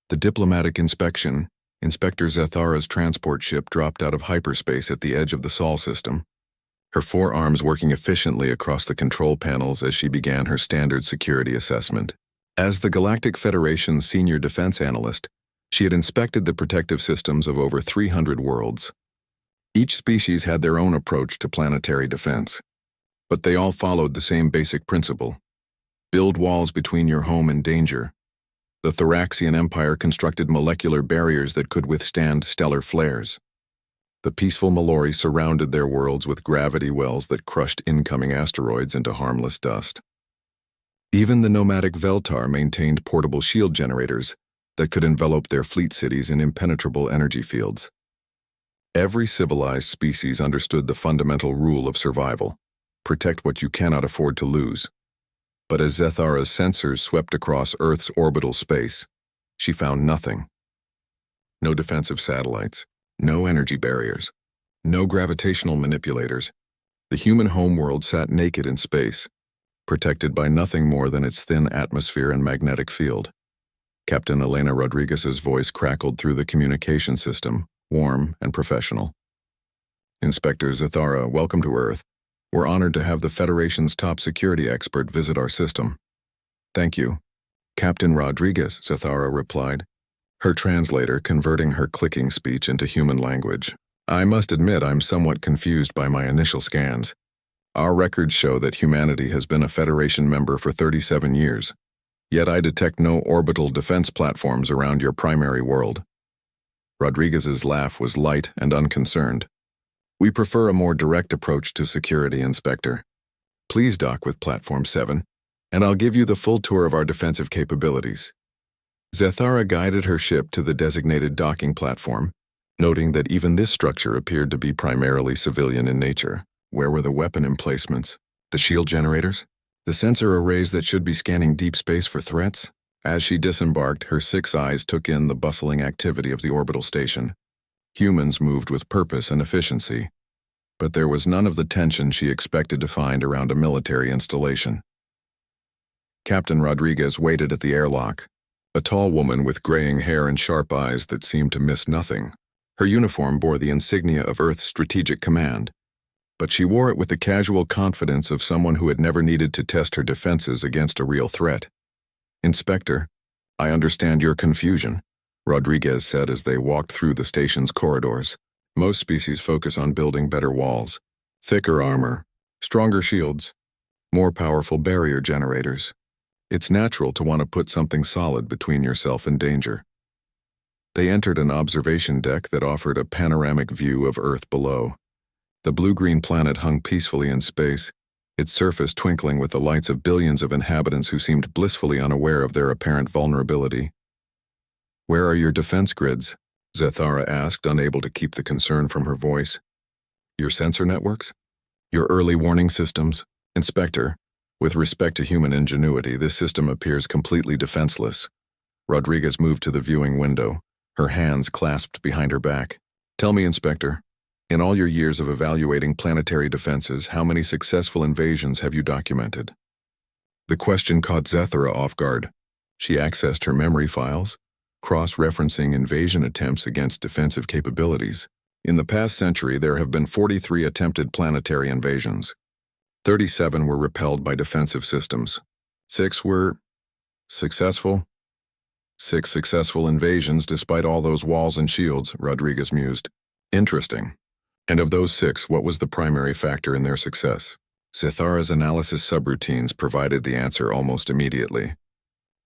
The diplomatic inspection. Inspector Zethara's transport ship dropped out of hyperspace at the edge of the Sol system, her forearms working efficiently across the control panels as she began her standard security assessment. As the Galactic Federation's senior defense analyst, she had inspected the protective systems of over 300 worlds. Each species had their own approach to planetary defense, but they all followed the same basic principle: build walls between your home and danger. The Thoraxian Empire constructed molecular barriers that could withstand stellar flares. The peaceful Malori surrounded their worlds with gravity wells that crushed incoming asteroids into harmless dust. Even the nomadic Veltar maintained portable shield generators that could envelop their fleet cities in impenetrable energy fields. Every civilized species understood the fundamental rule of survival: protect what you cannot afford to lose. But as Zethara's sensors swept across Earth's orbital space, she found nothing. No defensive satellites, no energy barriers, no gravitational manipulators. The human homeworld sat naked in space, protected by nothing more than its thin atmosphere and magnetic field. Captain Elena Rodriguez's voice crackled through the communication system, warm and professional. "Inspector Zethara, welcome to Earth. We're honored to have the Federation's top security expert visit our system." "Thank you, Captain Rodriguez," Zethara replied, her translator converting her clicking speech into human language. "I must admit I'm somewhat confused by my initial scans. Our records show that humanity has been a Federation member for 37 years, yet I detect no orbital defense platforms around your primary world." Rodriguez's laugh was light and unconcerned. "We prefer a more direct approach to security, Inspector. Please dock with Platform 7, and I'll give you the full tour of our defensive capabilities." Zethara guided her ship to the designated docking platform, noting that even this structure appeared to be primarily civilian in nature. Where were the weapon emplacements? The shield generators? The sensor arrays that should be scanning deep space for threats? As she disembarked, her 6 eyes took in the bustling activity of the orbital station. Humans moved with purpose and efficiency, but there was none of the tension she expected to find around a military installation. Captain Rodriguez waited at the airlock, a tall woman with graying hair and sharp eyes that seemed to miss nothing. Her uniform bore the insignia of Earth's Strategic Command, but she wore it with the casual confidence of someone who had never needed to test her defenses against a real threat. "Inspector, I understand your confusion," Rodriguez said as they walked through the station's corridors. "Most species focus on building better walls, thicker armor, stronger shields, more powerful barrier generators. It's natural to want to put something solid between yourself and danger." They entered an observation deck that offered a panoramic view of Earth below. The blue-green planet hung peacefully in space, its surface twinkling with the lights of billions of inhabitants who seemed blissfully unaware of their apparent vulnerability. "Where are your defense grids?" Zethara asked, unable to keep the concern from her voice. "Your sensor networks? Your early warning systems? Inspector, with respect to human ingenuity, this system appears completely defenseless." Rodriguez moved to the viewing window, her hands clasped behind her back. "Tell me, Inspector, in all your years of evaluating planetary defenses, how many successful invasions have you documented?" The question caught Zethara off guard. She accessed her memory files, cross-referencing invasion attempts against defensive capabilities. In the past century, there have been 43 attempted planetary invasions. 37 were repelled by defensive systems. 6 were successful. 6 successful invasions despite all those walls and shields, Rodriguez mused. "Interesting. And of those 6, what was the primary factor in their success?" Zethara's analysis subroutines provided the answer almost immediately.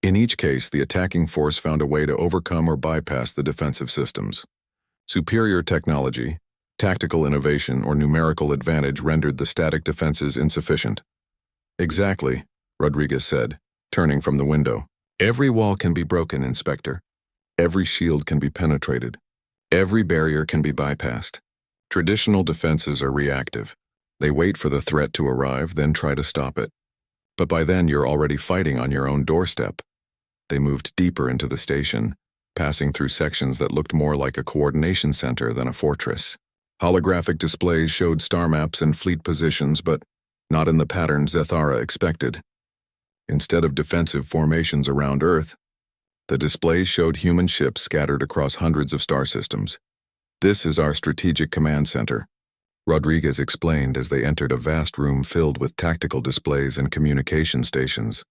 In each case, the attacking force found a way to overcome or bypass the defensive systems. Superior technology, tactical innovation, or numerical advantage rendered the static defenses insufficient. "Exactly," Rodriguez said, turning from the window. "Every wall can be broken, Inspector. Every shield can be penetrated. Every barrier can be bypassed. Traditional defenses are reactive. They wait for the threat to arrive, then try to stop it. But by then you're already fighting on your own doorstep." They moved deeper into the station, passing through sections that looked more like a coordination center than a fortress. Holographic displays showed star maps and fleet positions, but not in the pattern Zethara expected. Instead of defensive formations around Earth, The displays showed human ships scattered across hundreds of star systems. "This is our strategic command center," Rodriguez explained as they entered a vast room filled with tactical displays and communication stations.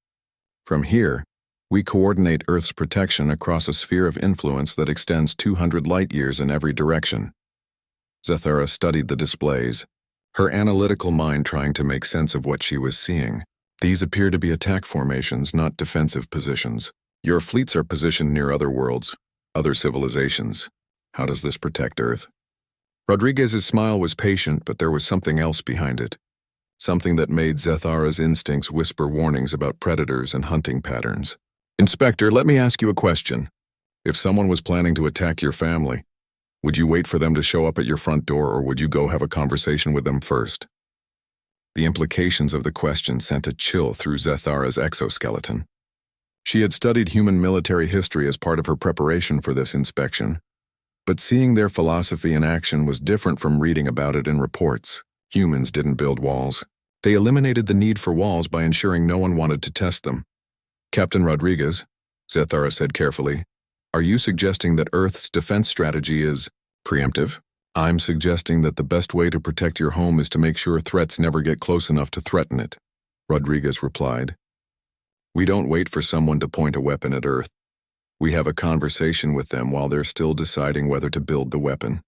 "From here, we coordinate Earth's protection across a sphere of influence that extends 200 light-years in every direction." Zathara studied the displays, her analytical mind trying to make sense of what she was seeing. "These appear to be attack formations, not defensive positions. Your fleets are positioned near other worlds, other civilizations. How does this protect Earth?" Rodriguez's smile was patient, but there was something else behind it. Something that made Zathara's instincts whisper warnings about predators and hunting patterns. "Inspector, let me ask you a question. If someone was planning to attack your family, would you wait for them to show up at your front door, or would you go have a conversation with them first?" The implications of the question sent a chill through Zathara's exoskeleton. She had studied human military history as part of her preparation for this inspection, but seeing their philosophy in action was different from reading about it in reports. Humans didn't build walls. They eliminated the need for walls by ensuring no one wanted to test them. "Captain Rodriguez," Zathara said carefully, "are you suggesting that Earth's defense strategy is preemptive?" "I'm suggesting that the best way to protect your home is to make sure threats never get close enough to threaten it," Rodriguez replied. "We don't wait for someone to point a weapon at Earth. We have a conversation with them while they're still deciding whether to build the weapon."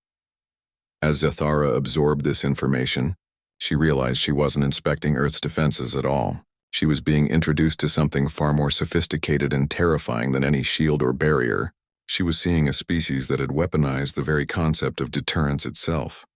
As Zathara absorbed this information, she realized she wasn't inspecting Earth's defenses at all. She was being introduced to something far more sophisticated and terrifying than any shield or barrier. She was seeing a species that had weaponized the very concept of deterrence itself.